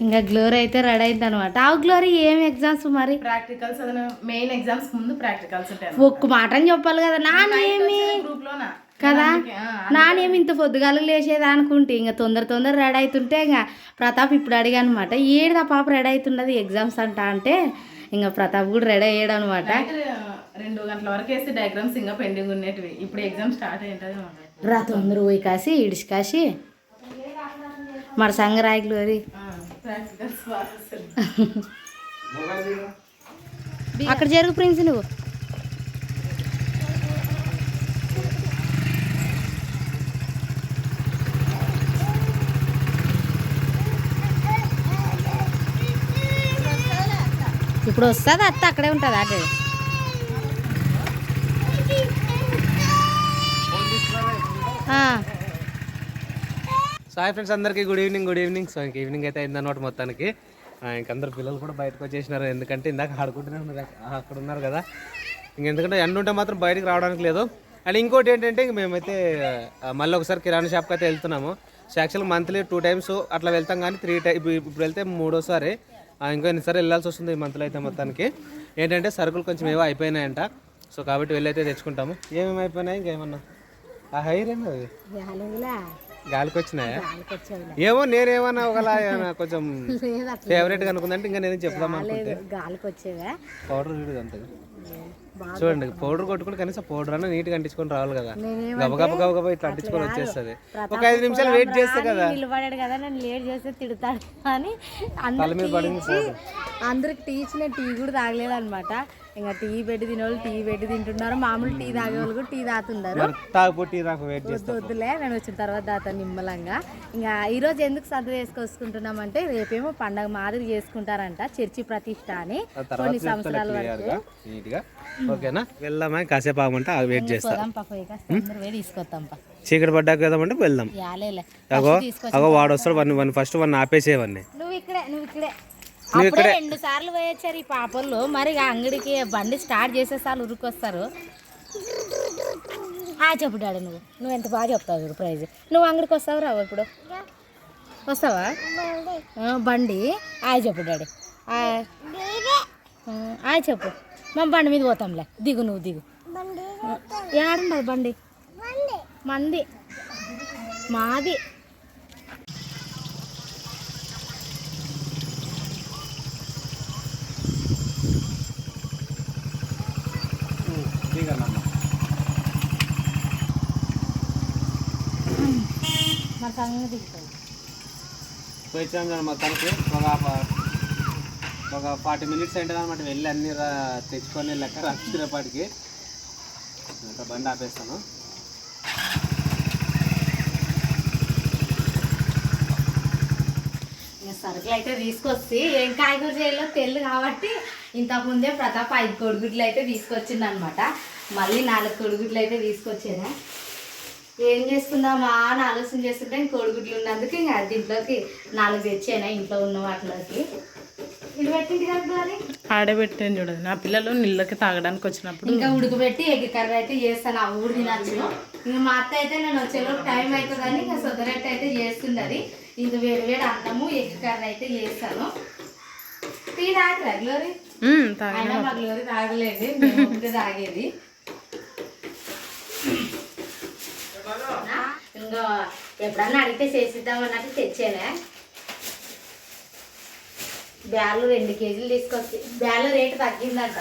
ఇంకా గ్లోరీ అయితే రెడీ అయింది అనమాట. ఆ గ్లోరీ ఏం ఎగ్జామ్స్ మరి? ప్రాక్టికల్స్ మెయిన్ ఎగ్జామ్స్ ముందు ప్రాక్టికల్స్ ఉంటాయి. ఒక్క మాట అని చెప్పాలి కదా నానేమి కదా, నానేమి ఇంత పొద్దుగాలకు లేచేది అనుకుంటే ఇంకా తొందర రెడీ అవుతుంటే ఇంకా ప్రతాప్ ఇప్పుడు అడిగా అనమాట, ఏడుదా పాప రెడీ అవుతున్నది ఎగ్జామ్స్ అంటే ఇంకా ప్రతాప్ కూడా రెడీ అయ్యాడు అనమాట. 2 గంటల వరకు వేస్తే డయాగ్రామ్స్ ఇంకా పెండింగ్ ఉన్నట్టువి, ఇప్పుడు ఎగ్జామ్ స్టార్ట్ అయ్యింటది. రా తొందర పోయి కాసి ఇడిచి కాసి మన సంగ రాయకులు అది అక్కడ జరుగు ప్రిన్స్ నువ్వు. ఇప్పుడు వస్తుంది అత్త అక్కడే ఉంటుంది అదే. హాయ్ ఫ్రెండ్స్, అందరికీ గుడ్ ఈవినింగ్. సో ఇంక ఈవినింగ్ అయితే అయిందన్నమాట మొత్తానికి. ఇంకందరు పిల్లలు కూడా బయటకు వచ్చేసినారు, ఎందుకంటే ఇందాక ఆడుకుంటూనే ఉన్నారు, అక్కడ ఉన్నారు కదా. ఎందుకంటే ఎండ ఉంటే మాత్రం బయటకు రావడానికి లేదు. అండ్ ఇంకోటి ఏంటంటే ఇంక మేమైతే మళ్ళీ ఒకసారి కిరాణా షాప్కి అయితే వెళ్తున్నాము. సో యాక్చువల్గా మంత్లీ 2 times అట్లా వెళ్తాం, కానీ 3 times ఇప్పుడు వెళ్తే 3వ సారి. ఇంకా ఎన్నిసారి వెళ్ళాల్సి వస్తుంది ఈ మంత్లో అయితే మొత్తానికి. ఏంటంటే సరుకులు కొంచెం ఏవో అయిపోయినాయంట. సో కాబట్టి వెళ్ళైతే తెచ్చుకుంటాము. ఏమేమి అయిపోయినాయి ఇంకేమన్నా ఆ హైరేనా అది గాలికి వచ్చినాయా ఏమో, నేనేమన్నా ఒకలా కొంచెం ఫేవరెట్ గా అనుకుందంటే ఇంకా నేను చెప్దాం అనుకుంటే పౌడర్ చూడదు అంతగా. చూడండి, పౌడర్ కొట్టుకుని కనీసం పౌడర్ అన్న నీట్గా అంటించుకొని రావాలి కదా. గబగబ ఇట్లా అంటించుకొని వచ్చేస్తుంది. ఒక 5 నిమిషాలు వెయిట్ చేస్తే కదా. నిలబడాడు కదా, నన్ను లేట్ చేస్తే తిడతాడు అని తల మీద పడింది. అందరికి టీ ఇచ్చిన టీ కూడా తాగలేదు అనమాట. ఇంకా టీ పెట్టి తినేవాళ్ళు టీ పెట్టి తింటున్నారు, మామూలు టీ తాగే వాళ్ళు కూడా టీ తాగుతున్నారు. వద్దులే, నేను వచ్చిన తర్వాత తాత నిమ్మలంగా. ఇంకా ఈరోజు ఎందుకు సర్దు చేసుకొచ్చుకుంటున్నామంటే రేపేమో పండగ మాదిరి చేసుకుంటారంట, చర్చి ప్రతిష్ట అని కొన్ని సంవత్సరాల వరకు. ఓకేనా, వెళ్దామా కాసేపు ఆగమంటే వెయిట్ చేస్తాం. తీసుకొస్తాం చీకటి పడ్డాక కదామంటే వెళ్దాం. అగో వాడు వస్తాడు, ఫస్ట్ వన్ ఆపేసేవన్నీ. నువ్వు ఇక్కడే అప్పుడే 2 సార్లు పోయొచ్చారు ఈ పాపలు. మరి అంగడికి బండి స్టార్ట్ చేసేసార్లు ఉరుకొస్తారు. చెప్పు డాడీ, నువ్వు ఎంత బాగా చెప్తావు చూడు ప్రైజ్. నువ్వు అంగడికి వస్తావు రావు, ఇప్పుడు వస్తావా? బండి చెప్పు డాడీ, చెప్పు. మా బండి మీద పోతాంలే, దిగు నువ్వు దిగు. ఏడున్నది బండి? మంది మాది. మొత్తానికి ఒక 40 minutes అయింటుంది అనమాట. వెళ్ళి అన్ని తెచ్చుకొని లెక్క వచ్చేపాటికి బండి ఆపేస్తాను. సరుకులు అయితే తీసుకొచ్చి ఏం కాయగూర చేయాలో తెలు కాబట్టి ఇంతకుముందే ప్రతాప్ 5 కోడిగుడ్లు అయితే తీసుకొచ్చింది అనమాట. మళ్ళీ 4 కోడిగుడ్లు అయితే తీసుకొచ్చేదా. ఏం చేసుకుందామా అని ఆలోచన చేస్తుంటే కోడిగుడ్లు ఉన్నందుకు ఇంకా దీంట్లోకి 4 తెచ్చాను ఇంట్లో ఉన్న వాటిలోకి. ఇది పెట్టింది కదా ఆడబెట్టాను చూడండి. నా పిల్లలు నీళ్ళకి తాగడానికి వచ్చినప్పుడు ఇంకా ఉడకబెట్టి ఎగ్ కర్రీ అయితే చేస్తాను, అవి కూడా తినచ్చు. ఇంకా మా అత్త అయితే నేను వచ్చేలోపు టైం అవుతుందని ఇంకా సొద్దరట్టు అయితే చేస్తుండది. ఇంక వేడి అన్నము ఎగ్ కర్రీ అయితే చేస్తాను. టీ తాగరా గ్లోరీ? అయినా మా గ్లోరీ తాగలేదు, మేము తాగేది. ఇంకా ఎప్పుడన్నా అడిగితే చేసిద్దాం అన్నట్టు తెచ్చానే. బ్యాలు 2 కేజీలు తీసుకొచ్చి, బ్యాలు రేటు తగ్గిందంట.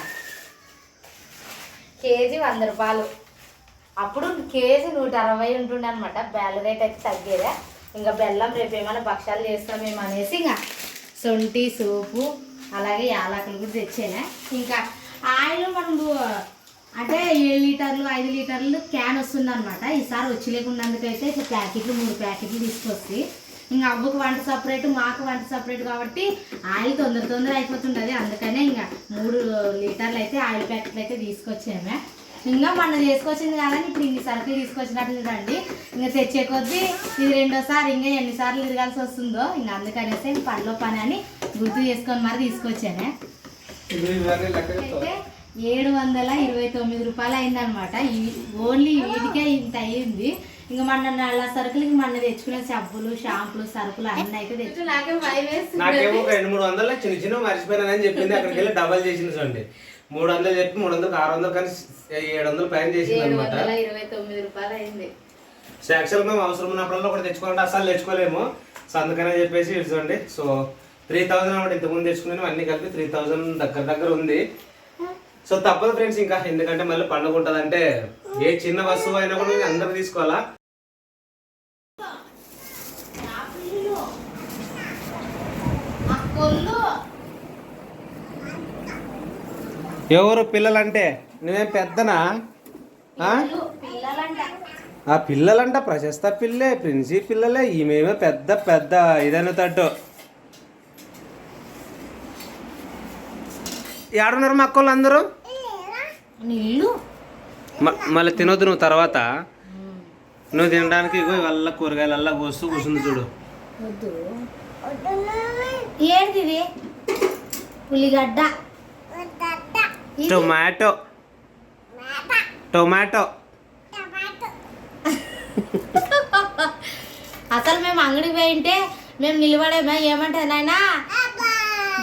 కేజీ 100 రూపాయలు. అప్పుడు కేజీ 160 ఉంటుండే అనమాట. బ్యాలు రేట్ అయితే తగ్గేదే. ఇంకా బెల్లం రేపు ఏమైనా భక్షాలు చేస్తామేమో అనేసి ఇంకా సొంటి సోపు అలాగే యాలకులు కూడా తెచ్చానే. ఇంకా ఆయిల్ మనం అంటే 7 లీటర్లు 5 లీటర్లు క్యాన్ వస్తుంది అనమాట. ఈసారి వచ్చి లేకున్నందుకైతే ఇట్లా ప్యాకెట్లు 3 ప్యాకెట్లు తీసుకొచ్చి, ఇంకా అవ్వకు వంట సపరేట్ మాకు వంట సపరేట్ కాబట్టి ఆయిల్ తొందర అయిపోతుంటుంది. అందుకనే ఇంకా 3 లీటర్లు అయితే ఆయిల్ ప్యాకెట్లు అయితే తీసుకొచ్చామే. ఇంకా మొన్న చేసుకొచ్చింది కానీ ఇప్పుడు ఇన్ని సరుకులు తీసుకొచ్చినట్టు చూడండి. ఇంకా తెచ్చే కొద్దీ ఇది 2వ సారి, ఇంకా ఎన్నిసార్లు తిరగాల్సి వస్తుందో. ఇంకా అందుకనేసి పనిలో పని అని గుర్తు చేసుకొని మరి తీసుకొచ్చానే. అయితే 729 రూపాయలు అయిందనమాట. ఓన్లీ వీటికే ఇంత అయ్యింది. ఇంకా మన నెల సరుకులు ఇంక మన తెచ్చుకునే సబ్బులు షాంపులు సరుకులు అన్నీ అయితే తెచ్చు. నాకేం భయం వేస్తుంది. నాకేమో ఒక 200-300 చిన్న చిన్న మర్చిపోయినానని చెప్పింది. అక్కడికి వెళ్ళి డబల్ చేసింది చూడండి. 300 చెప్పి 300-600 కానీ 700 ప్లాన్ చేసింది అనమాట. 729 రూపాయలు అయింది. సో యాక్చువల్గా మేము అవసరం ఉన్నప్పుడల్లా ఒకటి తెచ్చుకోవాలంటే అసలు తెచ్చుకోలేము. సో అందుకనే చెప్పేసి చూడండి. సో 3000 అనమాట. ఇంతకుముందు తెచ్చుకున్నాను అన్ని కలిపి 3000 దగ్గర ఉంది. సో తప్పదు ఫ్రెండ్స్, ఇంకా ఎందుకంటే మళ్ళీ పండుగ ఉంటుంది అంటే ఏ చిన్న వస్తువు అయినా కూడా అందరూ తీసుకోవాలా. ఎవరు పిల్లలంటే నువ్వేం పెద్దనా? ఆ పిల్లలంట ప్రశస్త పిల్లే, ప్రిన్సీ పిల్లలే, ఈమెమో పెద్ద పెద్ద ఇదైన తట్టు. ఏడున్నారు మా అక్కలు అందరూ? మళ్ళీ తినొద్దు నువ్వు తర్వాత. నువ్వు తినడానికి ఇగో వాళ్ళ కూరగాయలు అల్లా కోస్తూ కూర్చుంది చూడు. ఏంటిది? ఉల్లిగడ్డ, టొమాటో టొమాటో. అసలు మేము అంగడికి పోయింటే మేము నిలబడేమా ఏమంటే నాయనా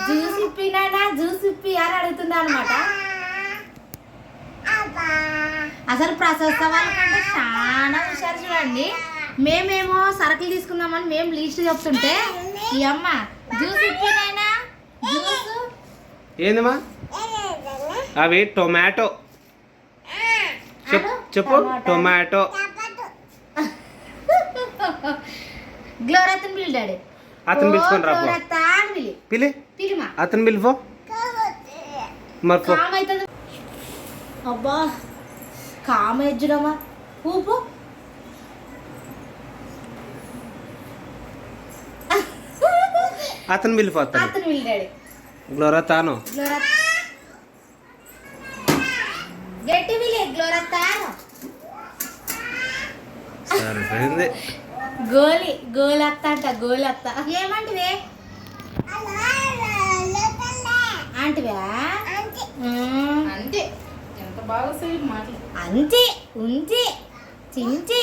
జ్యూస్ ఇప్పి నాయనా జ్యూస్ ఇప్పి అని అడుగుతుందా అనమాట. అసలు ప్రశస్త వాళ్ళకంటే చాలా హుషారు చూడండి. మేమేమో సరుకులు తీసుకుందామని మేము లీస్ట్ చెప్తుంటే ఈ అమ్మ జ్యూస్ ఇప్పి నాయనా జ్యూస్. ఏందమ్మా అవి? టొమాటో చెప్పు. టొమాటో. గ్లోరతన్ పిలి డాడీ. అతను పిలుచుకొని రాపో. పిలి అతను పిలిపో. అబ్బా కామెజ్జడమా ఊపు. అతను పిలిపో. అతను పిలి డాడీ. గ్లోరతాను. గట్టి పిలి గ్లోరతాను. సరిపోయింది. గోలత్త అంట గోలత్త. ఏమంటివే అంటివా? అంతే. ఎంత బాగా వస్తాయి మాటలు. అంతే ఉంచి చించి.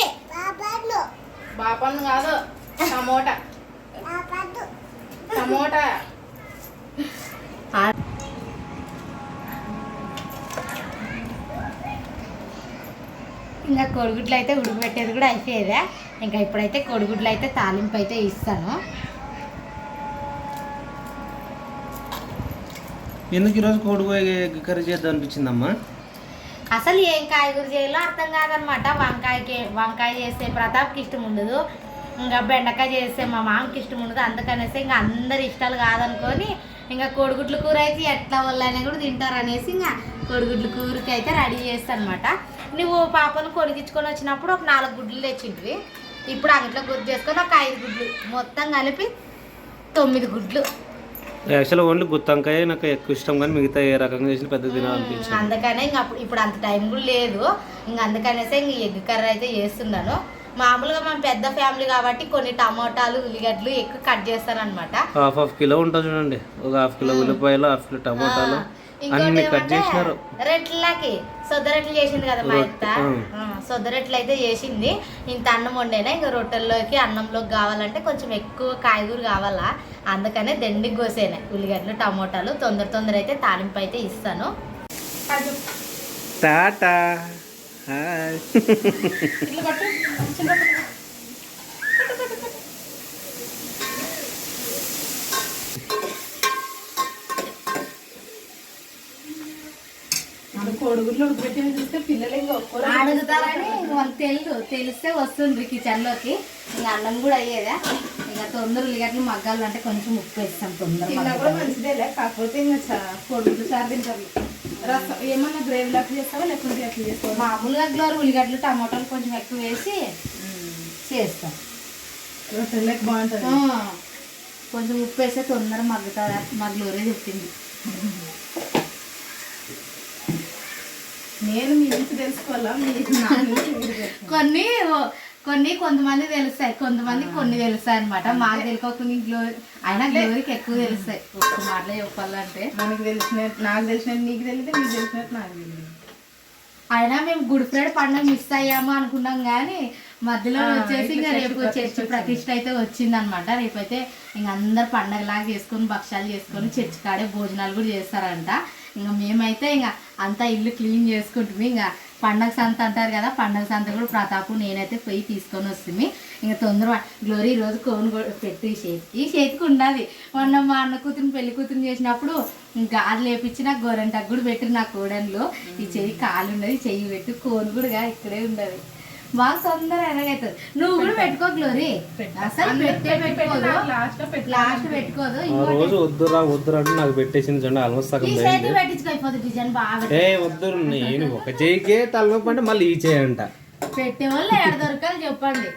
బాపన్ను కాదు, టమోటా టమోటా. ఇంకా కోడిగుడ్లు అయితే ఉడకబెట్టేది కూడా అయిపోయేదా. ఇంకా ఇప్పుడైతే కోడిగుడ్లు అయితే తాలింపు అయితే ఇస్తాను. ఎందుకు ఈరోజు కోడిపోయి కర్రీ చేద్దాం అనిపించిందమ్మా? అసలు ఏం కాయగూర చేయాలో అర్థం కాదనమాట. వంకాయ చేస్తే ప్రతాప్కి ఇష్టం ఉండదు, ఇంకా బెండకాయ చేస్తే మా మామకి ఇష్టం ఉండదు. అందుకనేసి ఇంకా అందరి ఇష్టాలు కాదనుకొని ఇంకా కోడిగుడ్ల కూర అయితే ఎట్లా వాళ్ళైనా కూడా తింటారు అనేసి ఇంకా కోడిగుడ్ల కూరకి అయితే రెడీ చేస్తాను అనమాట. నువ్వు పాపను కొడిగించుకొని వచ్చినప్పుడు ఒక 4 గుడ్లు తెచ్చింటివి. ఇప్పుడు అంట్లో గుర్తు చేసుకొని ఒక 5 గుడ్లు మొత్తం కలిపి 9 గుడ్లు. యాక్చువల్గా ఓన్లీ గుత్తంకాయ నాకు ఎక్కువ ఇష్టం, కానీ మిగతా ఏ రకంగా చేసిన పెద్ద తినాలనిపించింది. అందుకనే ఇంకా ఇప్పుడు అంత టైం కూడా లేదు. ఇంకా అందుకనేసి ఇంక ఎగ్ కర్రీ అయితే చేస్తున్నాను. మామూలుగా మనం పెద్ద ఫ్యామిలీ కాబట్టి కొన్ని టమాటాలు ఉల్లిగడ్డలు ఎక్కువ కట్ చేస్తాను అనమాట. హాఫ్ కిలో ఉంటుంది చూడండి. ఒక హాఫ్ కిలో ఉల్లిపాయలు, హాఫ్ కిలో టమాటాలు అన్ని కట్ చేసినారు. రెట్లకి సొద్దరెట్లు చేసింది కదా మా అత్త. సొద్దరెట్లు అయితే చేసింది. ఇంత అన్నం వండేనా, ఇంకా రొట్టెల్లోకి అన్నంలోకి కావాలంటే కొంచెం ఎక్కువ కాయగూర కావాలా. అందుకనే దండికి కోసేనా ఉల్లిగడ్డలు టమోటాలు. తొందర అయితే తాలింపు అయితే ఇస్తాను. టాటా. కోడిగుడ్లు ఉడకబెట్టి చూస్తే పిల్లలు ఇంకా అడుగుతారని వాళ్ళకి తెలిస్తే వస్తుంది కిచెన్లోకి. ఇంకా అన్నం కూడా అయ్యేదా. ఇంకా తొందర ఉల్లిగడ్డలు మగ్గాలు అంటే కొంచెం ఉప్పు వేస్తాం తొందరగా కూడా మంచిదేలే. కాకపోతే ఇంకా కోడిగుడ్లు సార్ తింటారు. రసం ఏమన్నా గ్రేవీ లాగా చేస్తావా లేకుంటే ఎట్లా చేస్తావా? మామూలుగా గ్లోర్ ఉల్లిగడ్డలు టమాటాలు కొంచెం ఎక్కువ వేసి చేస్తాం. రొట్టెలకు బాగుంటుంది. కొంచెం ఉప్పు వేస్తే తొందర మగ్గుతుంది. మా గ్లోరే చెప్పింది. నేను మీ నుంచి తెలుసుకోవాలా? కొంతమంది తెలుస్తాయి, కొంతమంది కొన్ని తెలుస్తాయి అనమాట. మాకు తెలియకుండా గ్లోరీ అయినా గ్లోరీకి ఎక్కువ తెలుస్తాయి. ఒక్క మాటలో చెప్పాలంటే మనకి తెలిసినట్టు నాకు తెలిసినట్టు నీకు తెలియదు, నీకు తెలిసినట్టు నాకు తెలియదు. అయినా మేము గుడ్ ఫ్రైడే పండుగ మిస్ అయ్యాము అనుకున్నాం, కానీ మధ్యలో వచ్చేసి ఇంకా రేపు చర్చి ప్రతిష్ట అయితే వచ్చిందనమాట. రేపైతే ఇంక అందరు పండగలాగా చేసుకొని భక్షాలు చేసుకొని చర్చి కాడే భోజనాలు కూడా చేస్తారంట. ఇంకా మేమైతే ఇంకా అంతా ఇల్లు క్లీన్ చేసుకుంటుంది. ఇంకా పండగ సంత అంటారు కదా, పండగ సంత కూడా ప్రతాపు నేనైతే పోయి తీసుకొని వస్తుంది. ఇంకా తొందరగా గ్లోరీ ఈరోజు కోన్ పెట్టి ఈ చేతికి ఉండాలి. మొన్న మా అన్న కూతురు పెళ్లి కూతురు చేసినప్పుడు ఇంకా అది లేపించి నాకు గోరంటకు కూడా పెట్టి నా కోడన్లో ఈ చెయ్యి కాలు ఉండదు, చెయ్యి పెట్టి కోన్ కూడా ఇక్కడే ఉండదు. బాగా తొందరగా ఎలాగైతుంది. నువ్వు కూడా పెట్టుకో గ్లోరీ, అసలు పెట్టుకోదు, లాస్ట్ పెట్టుకోదు. రోజు వద్దురా అంటే నాకు పెట్టేసింది చూడండి, ఆల్మోస్ట్ సగం పెట్టించుకోపోతుంది డిజైన్ బాగా. వద్దు నేను ఒక చేయికే తలనొప్పి అంటే మళ్ళీ ఈ చేయంట. పెట్టే వాళ్ళు ఎక్కడ దొరకాలి చెప్పండి.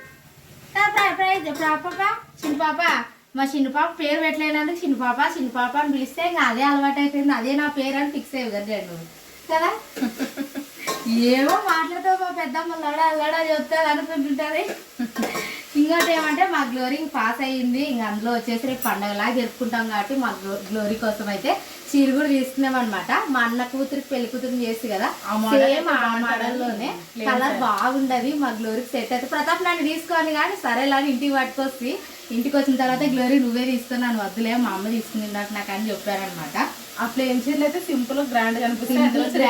చిన్న పాప, మా చిన్న పాప పేరు పెట్టలేనందుకు చిన్న పాప అని పిలిస్తే ఇంకా అదే అలవాటు అయిపోయింది. అదే నా పేరు అని ఫిక్స్ అయ్యి కదా నువ్వు కదా. ఏమో మాట్లాడతావు మా పెద్దమ్మ లడా చెప్తాది అనుకుంటుంటుంది. ఇంకోటి ఏమంటే మా గ్లోరీ పాస్ అయ్యింది. ఇంకా అందులో వచ్చేసి రేపు పండగలాగా జరుపుకుంటాం కాబట్టి మా గ్లోరీ కోసం అయితే చీర కూడా తీసుకున్నాం అనమాట. మా అన్న కూతురికి పెళ్లి కూతురు చేసి కదా, సేమ్ ఆ మోడల్లోనే కలర్ బాగుండదు. మా గ్లోరీకి సెట్ అయితే ప్రతాప్ నన్ను తీసుకోవాలి కానీ సరేలా ఇంటికి పట్టుకొచ్చి, ఇంటికి వచ్చిన తర్వాత గ్లోరీ నువ్వే తీసుకున్నాను వద్దులే మా అమ్మ తీసుకుని నాకు అని చెప్పారనమాట. ఆ ప్లేన్ చీరలు అయితే సింపుల్ గ్రాండ్ కనిపిస్తుంది.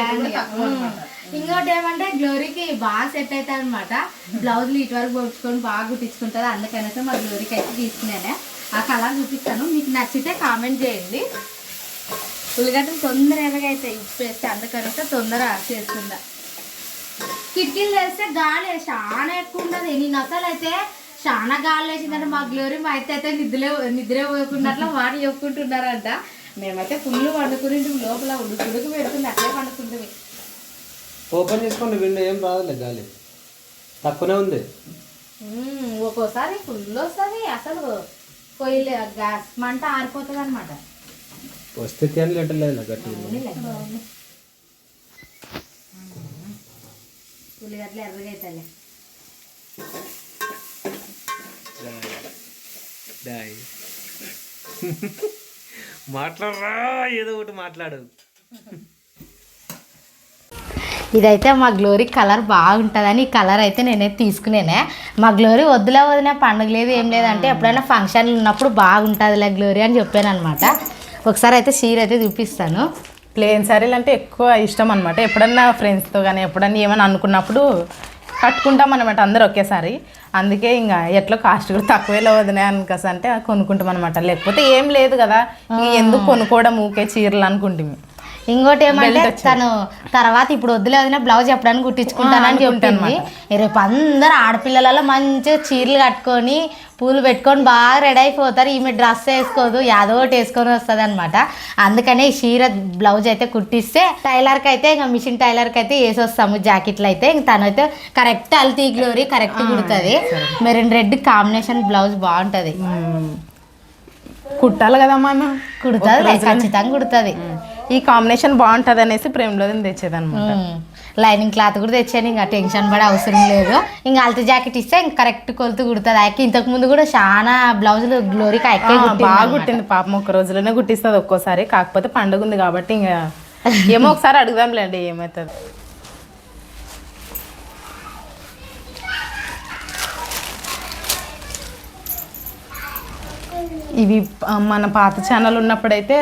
ఇంకోటి ఏమంటే గ్లోరీకి బాగా సెట్ అవుతాయి అనమాట. బ్లౌజులు ఇటు వరకు పోల్చుకొని బాగా కుట్టించుకుంటుంది. అందుకనేసి మా గ్లోరీకి అయితే తీసుకున్నానే. ఆ కలర్ చూపిస్తాను, మీకు నచ్చితే కామెంట్ చేయండి. ఉల్లిగడ్డలు తొందర ఎలాగైతాయి ఉప్పు వేస్తే, అందుకనేసి తొందర చేస్తుందా. కిటికీలు వేస్తే గాలి చాలా ఎక్కువ ఉండదు. నేను అసలు అయితే చాలా గాలి వేసిందంటే మా గ్లోరీ మా అయితే నిద్రే పోయకున్నట్లు వాడు చెప్పుకుంటున్నారంట. మేమైతే ఫుల్ వండుకుని లోపల ఉడుకు పెడుతుంది, అట్లే వండుకుంటుంది. ఓపెన్ చేసుకోండి, విండో ఏం రాదులే, గాలి తక్కువనే ఉంది. ఒక్కోసారి ఫుల్ వస్తుంది, అసలు పొయ్యిలే గ్యాస్ మంట ఆరిపోతుంది అనమాట. వస్తే తినలు ఎట్టలేదు గట్టి ఉల్లిగడ్డలు ఎర్రగా అవుతాయి. మాట్లాడరా, ఏదో ఒకటి మాట్లాడు. ఇదైతే మా గ్లోరీ కలర్ బాగుంటుందని ఈ కలర్ అయితే నేనైతే తీసుకునేనే. మా గ్లోరీ వద్దులే వదిలే పండుగ లేదు ఏం లేదంటే ఎప్పుడైనా ఫంక్షన్లు ఉన్నప్పుడు బాగుంటుందిలే గ్లోరీ అని చెప్పాను అనమాట. ఒకసారి అయితే చీర అయితే చూపిస్తాను. ప్లేన్ శారీలు అంటే ఎక్కువ ఇష్టం అనమాట. ఎప్పుడన్నా ఫ్రెండ్స్తో కానీ ఎప్పుడన్నా ఏమైనా అనుకున్నప్పుడు కట్టుకుంటాం అనమాట అందరు ఒకేసారి. అందుకే ఇంకా ఎట్లా కాస్ట్ కూడా తక్కువేలో వదిలే అనుకస అంటే కొనుక్కుంటాం అనమాట. లేకపోతే ఏం లేదు కదా, ఎందుకు కొనుక్కోవడం ఊకే చీరలు అనుకుంటుంది. ఇంకోటి ఏమంటే తను తర్వాత ఇప్పుడు వద్దులే వదిన బ్లౌజ్ ఎప్పుడైనా కుట్టించుకుంటానని చెప్పింది. రేపు అందరు ఆడపిల్లలలో మంచిగా చీరలు కట్టుకొని పూలు పెట్టుకొని బాగా రెడీ అయిపోతారు. ఈమె డ్రెస్ వేసుకోదు, యాదో ఒకటి వేసుకొని వస్తుంది అనమాట. అందుకనే ఈ చీర బ్లౌజ్ అయితే కుట్టిస్తే టైలర్కి అయితే ఇంకా మిషన్ టైలర్కి అయితే వేసి వస్తాము. జాకెట్లు అయితే ఇంక తనైతే కరెక్ట్ అల్తీ గ్లోరీ కరెక్ట్ కుడుతుంది. మెరూన్ రెడ్ కాంబినేషన్ బ్లౌజ్ బాగుంటుంది. కుట్టాలి కదమ్మా, కుడుతుంది, ఖచ్చితంగా కుడుతుంది. ఈ కాంబినేషన్ బాగుంటుంది అనేసి ప్రేమలో తెచ్చేది అనమాట. లైనింగ్ క్లాత్ కూడా తెచ్చాను, ఇంకా టెన్షన్ పడే అవసరం లేదు. ఇంకా అల్తీ జాకెట్ ఇస్తే ఇంకా కరెక్ట్ కొలుతూ కుడుతుంది. ఆయనకి ఇంతకు ముందు కూడా చాలా బ్లౌజులు గ్లోరీకి అక్కే బాగా కుట్టింది పాపం. ఒక్క రోజులోనే కుట్టిస్తుంది ఒక్కోసారి. కాకపోతే పండుగ ఉంది కాబట్టి ఇంకా ఏమో ఒకసారి అడుగుదాంలేండి ఏమవుతుంది. ఇవి మన పాత ఛానల్ ఉన్నప్పుడైతే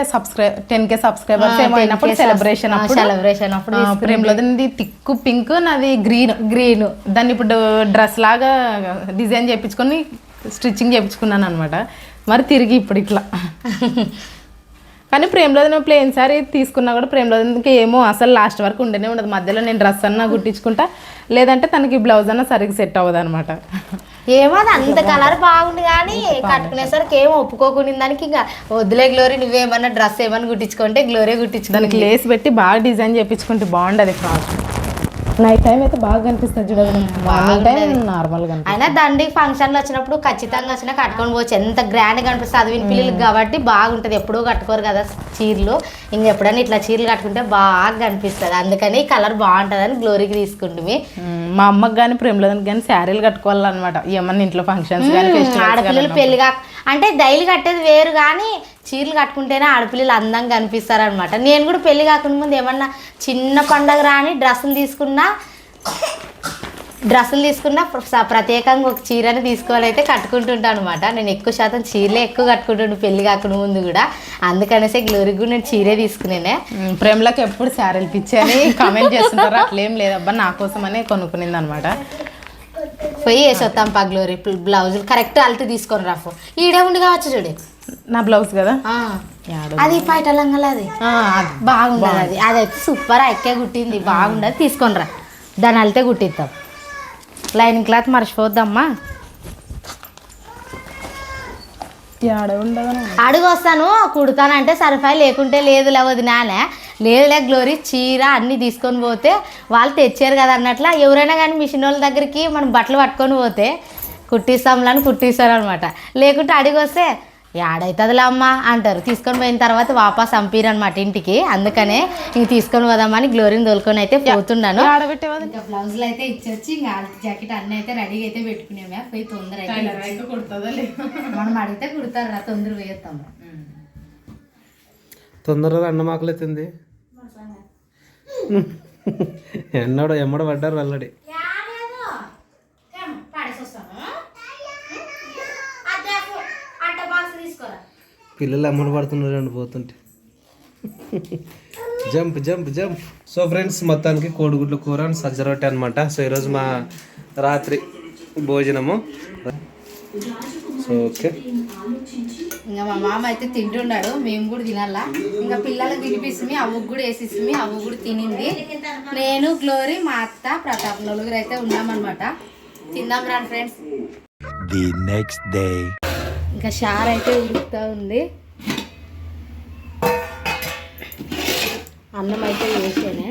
10K సబ్స్క్రైబర్స్ ఏమైనప్పుడు సెలబ్రేషన్ అప్పుడు ప్రేమలోది తిక్కు పింక్, నాది గ్రీన్. దాన్ని ఇప్పుడు డ్రెస్ లాగా డిజైన్ చేయించుకొని స్టిచ్చింగ్ చేయించుకున్నాను అనమాట. మరి తిరిగి ఇప్పుడు ఇట్లా కానీ ప్రేమలో ప్లేన్ సారీ తీసుకున్నా కూడా ప్రేమలోకి ఏమో అసలు లాస్ట్ వరకు ఉండనే ఉండదు. మధ్యలో నేను డ్రెస్ అన్నా కుట్టించుకుంటా, లేదంటే తనకి బ్లౌజ్ అన్నా సరిగ్గా సెట్ అవ్వదు అనమాట. ఏమో అంత కలర్ బాగుంది కానీ కట్టుకునేసరికి ఏమో ఒప్పుకోకుండా దానికి ఇంకా వద్దులే గ్లోరీ నువ్వేమన్నా డ్రెస్ ఏమన్నా కుట్టించుకుంటే గ్లోరీ కుట్టించు. దానికి లేస్ పెట్టి బాగా డిజైన్ చేయించుకుంటే బాగుండదు. ఫ్రాక్ నైట్ టైం అయితే బాగా కనిపిస్తుంది చూడండి, నార్మల్గా. అయినా దండికి ఫంక్షన్లు వచ్చినప్పుడు ఖచ్చితంగా వచ్చినా కట్టుకొని పోవచ్చు. ఎంత గ్రాండ్గా కనిపిస్తుంది. చదివిన పిల్లలకి కాబట్టి బాగుంటుంది. ఎప్పుడూ కట్టుకోరు కదా చీరలు, ఇంకెప్పుడైనా ఇట్లా చీరలు కట్టుకుంటే బాగా కనిపిస్తుంది. అందుకని కలర్ బాగుంటుందని గ్లోరీకి తీసుకుంటుంది. మా అమ్మకి కానీ ప్రేమలోకి కానీ శారీలు కట్టుకోవాలన్నమాట. ఏమన్నా ఇంట్లో ఫంక్షన్స్ కానీ ఆడపిల్లలు పెళ్లిగా అంటే డైలీ కట్టేది వేరు కానీ చీరలు కట్టుకుంటేనే ఆడపిల్లలు అందంగా కనిపిస్తారు అనమాట. నేను కూడా పెళ్లి కాకుండా ముందు ఏమన్నా చిన్న పండగ రాని డ్రెస్సులు తీసుకున్నా డ్రెస్సులు తీసుకున్న ప్రత్యేకంగా ఒక చీరని తీసుకొని అయితే కట్టుకుంటుంటాను అనమాట. నేను ఎక్కువ శాతం చీరలే ఎక్కువ కట్టుకుంటుంటాను పెళ్లి కాకుండా ముందు కూడా. అందుకనేసి గ్లోరీ కూడా నేను చీరే తీసుకునేనే. ప్రేమలకు ఎప్పుడు శారీలు పిచ్చాని కామెంట్ చేస్తుంటారు. అట్లేం లేదబ్బా, నా కోసమనే కొనుక్కునింది అనమాట. పోయి వేసి వస్తాం పా గ్లోరీ బ్లౌజులు కరెక్ట్ అల్టి తీసుకొని రాఫు. ఈడే ఉండి కావచ్చు చూడు నా బ్లౌజ్ కదా అది పైట లంగలు అది బాగుండదు. అది అదైతే సూపర్ ఎక్కే కుట్టింది బాగుండదు. తీసుకొని రా దాని అల్తే కుట్టిద్దాం. Lining cloth మర్చిపోద్దమ్మా. అడుగు వస్తాను కుడతానంటే సరిఫై లేకుంటే లేదు లేవద్దు నానే లేదులే గ్లోరీ చీర అన్నీ తీసుకొని పోతే వాళ్ళు తెచ్చారు కదా అన్నట్ల ఎవరైనా కానీ మిషన్ వాళ్ళ దగ్గరికి మనం బట్టలు పట్టుకొని పోతే కుట్టిస్తాంలని కుట్టిస్తారు అనమాట. లేకుంటే అడిగి వస్తే ఏడవుతుందిలే అమ్మ అంటారు. తీసుకొని పోయిన తర్వాత వాపస్ పంపిరనమాట ఇంటికి. అందుకనే ఇంక తీసుకొని పోదామని గ్లోరీని తోలుకొని అయితే పోతున్నాను. ఇంకా బ్లౌజులు అయితే ఇచ్చొచ్చి ఇంకా జాకెట్ అన్నీ అయితే రెడీగా అయితే పెట్టుకునేమే. పోయి తొందర అయితే మనం అడిగితే కుడతారు తొందర పోయేస్తాము. తొందరగా అన్నమాకలేతుంది ఎమ్మడ పడ్డారు ఆల్రెడీ. పిల్లలు అమ్మడి పడుతున్నారు అండి పోతుంటే. Jump jump jump. So friends మొత్తానికి కోడిగుడ్ల కూర అండ్ సజ్జ రొట్టె అనమాట. సో ఈరోజు మా రాత్రి భోజనము. సో ఓకే ఇంకా మా మామ అయితే తింటున్నాడు, మేము కూడా తినాలా. ఇంకా పిల్లలకు తినిపిస్తుంది, అవ్వకు కూడా వేసిస్తుంది, అవ్వ కూడా తినింది. నేను గ్లోరీ మా అత్త ప్రతాప్ నలుగురు అయితే ఉన్నామన్నమాట. తిందాం రా ఫ్రెండ్స్. The next day. ఇంకా షార్ అయితే ఉడుకుతూ ఉంది. అన్నం అయితే వేసానే.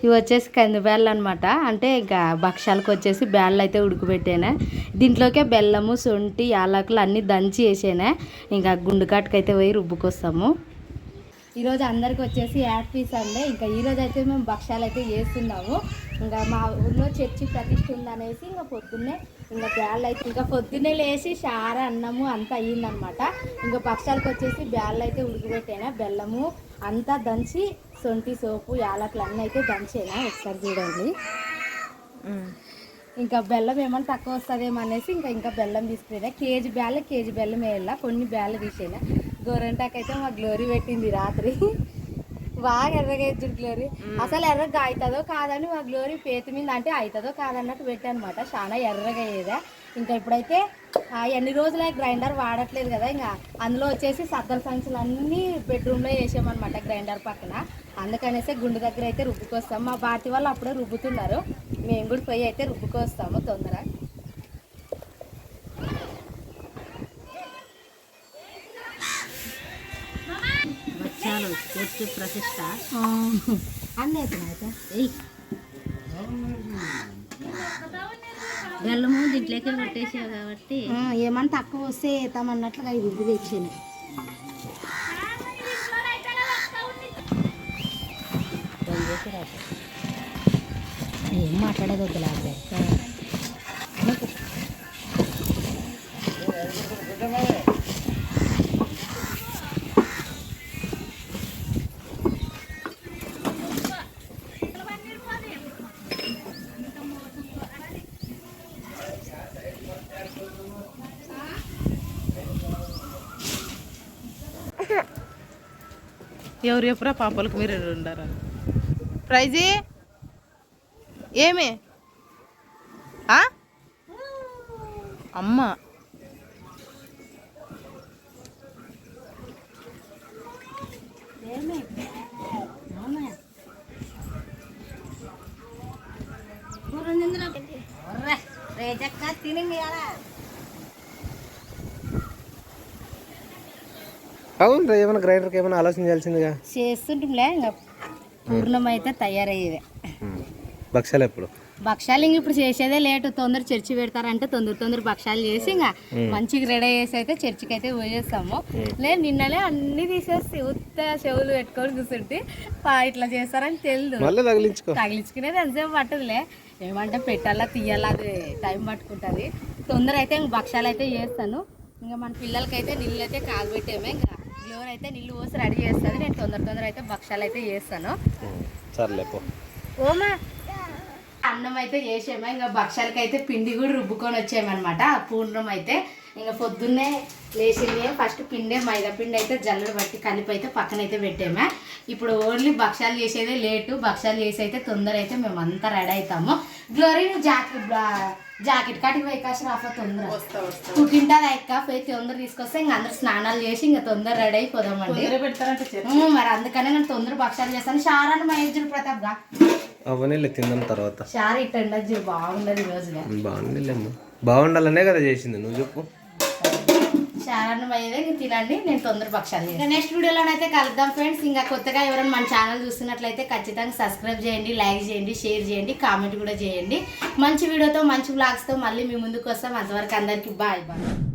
ఇవి వచ్చేసి కంది బ్యాళ్ళు అనమాట. అంటే ఇంకా భక్షాలకు వచ్చేసి బ్యాళ్ళు అయితే ఉడకబెట్టానే. దీంట్లోకే బెల్లము శొంఠి యాలకులు అన్నీ దంచి వేసానే. ఇంకా గుండుకాటుకైతే పోయి రుబ్బుకొస్తాము. ఈరోజు అందరికి వచ్చేసి హ్యాపీ సండే. ఇంకా ఈరోజు అయితే మేము భక్షాలు అయితే చేస్తున్నాము. ఇంకా మా ఊళ్ళో చర్చి ప్రతిష్ఠ ఉందనేసి ఇంకా పొద్దున్నే ఇంకా బ్యాళ్ళు అయితే ఇంకా పొద్దున్నే లేచి షార అన్నము అంతా అయ్యిందనమాట. ఇంకా భక్షాలకు వచ్చేసి బ్యాళ్ళు అయితే ఉడకబెట్టానా. బెల్లము అంతా దంచి శొంఠి సోపు యాలకులు అన్నీ అయితే దంచేనా. ఒకసారి చూడండి. ఇంకా బెల్లం ఏమన్నా తక్కువ వస్తుందేమో అనేసి ఇంకా బెల్లం తీసుకునేదా. కేజీ బెల్లం వేయాల. కొన్ని బ్యాళ్ళు తీసేనా. గోరంటాకు అయితే మా గ్లోరీ పెట్టింది రాత్రి. బాగా ఎర్రగా వేద్దుడు గ్లోరీ. అసలు ఎర్రగా అవుతుందో కాదని మా గ్లోరీ పేతి మీద అంటే అవుతుందో కాదన్నట్టు పెట్టానమాట. చాలా ఎర్రగా అయ్యేదా. ఇంకా ఇప్పుడైతే ఎన్ని రోజులే గ్రైండర్ వాడట్లేదు కదా. ఇంకా అందులో వచ్చేసి సద్దల సంచులు అన్నీ బెడ్రూమ్లో వేసామన్నమాట గ్రైండర్ పక్కన. అందుకనేసి గుండు దగ్గర అయితే రుబ్బుకొస్తాం. మా బాటి వాళ్ళు అప్పుడే రుబ్బుతున్నారు, మేము కూడా పోయి అయితే రుబ్బుకొస్తాము తొందర. ప్రతిష్ట అన్నీ అయితే బెల్లము దీంట్లోకి పెట్టేసావు కాబట్టి ఏమన్నా తక్కువ వస్తే వేస్తామన్నట్లుగా ఇది ఇది తెచ్చాను. ఏం మాట్లాడేది వద్దులే. ఎవరు ఎప్పుడా పాపలకు మీరు ఉండారా ప్రైజీ ఏమి అమ్మ అవును ఏమైనా గ్రైండర్కి ఏమైనా ఆలోచన చేయాల్సిందిగా చేస్తుంటాంలే. ఇంకా పూర్ణం అయితే తయారయ్యేదే. భక్షాలు ఎప్పుడు భక్షాలు ఇంక ఇప్పుడు చేసేదే లేటు. తొందర చర్చి పెడతారంటే తొందర భక్షాలు చేసి ఇంకా మంచిగా రెడీ చేసి అయితే చర్చికి అయితే పోయేస్తాము. లేదు నిన్నలే అన్ని తీసేసి ఉత్త చెవులు పెట్టుకొని కూర్చుంటే ఇట్లా చేస్తారని తెలియదు. తగిలించుకునేది ఎంతసేపు పట్టదులే. ఏమంటే పెట్టాలా తీయాలా అది టైం పట్టుకుంటుంది. తొందర అయితే ఇంక భక్షాలు అయితే చేస్తాను. ఇంకా మన పిల్లలకైతే నీళ్ళు అయితే కాగబెట్టామే. ఇంకా గ్లోర్ అయితే నీళ్ళు పోసి రెడీ చేస్తుంది. నేను తొందర అయితే భక్షాలు అయితే చేస్తాను. సర్లే ఓమా అన్నం అయితే చేసాము, ఇంకా భక్షాలకి అయితే పిండి కూడా రుబ్బుకొని వచ్చామన్నమాట. పూర్ణం అయితే ఇంకా పొద్దున్నే లేచింది ఫస్ట్ పిండే మైదా పిండి అయితే జల్లెడ బట్టి కలిపి అయితే పక్కన అయితే పెట్టాము. ఇప్పుడు ఓన్లీ భక్షాలు చేసేదే లేటు, భక్షాలు చేసి అయితే తొందర అయితే మేము అంతా రెడీ అవుతాము. గ్లోరీ నువ్వు జాకెట్ కాటికి పోయి కాసి రాఫా తొందర పుట్టింటుంది ఎక్క పోయి తొందర తీసుకొస్తే ఇంకా అందరు స్నానాలు చేసి ఇంకా తొందర రెడీ అయిపోదామండి. మరి అందుకనే నేను తొందర భక్షాలు చేస్తాను. షారాన్ని మహేజుడు ప్రతాప్ గా అవన్నీ తిందాం తర్వాత. షార్ ఇట్లా ఉండదు, బాగుండదు ఈ రోజుగా. బాగుండలేమ్మా, బాగుండాలనే కదా చేసింది, నువ్వు చెప్పు. చారణం అయ్యేదే మీరు తినండి, నేను తొందర భక్షాలు చేస్తాను. నెక్స్ట్ వీడియోలోనైతే కలుద్దాం ఫ్రెండ్స్. ఇంకా కొత్తగా ఎవరైనా మన ఛానల్ చూస్తున్నట్లయితే ఖచ్చితంగా సబ్స్క్రైబ్ చేయండి, లైక్ చేయండి, షేర్ చేయండి, కామెంట్ కూడా చేయండి. మంచి వీడియోతో మంచి వ్లాగ్స్తో మళ్ళీ మీ ముందుకు వస్తాం. అంతవరకు అందరికీ బాయ్ బాయ్.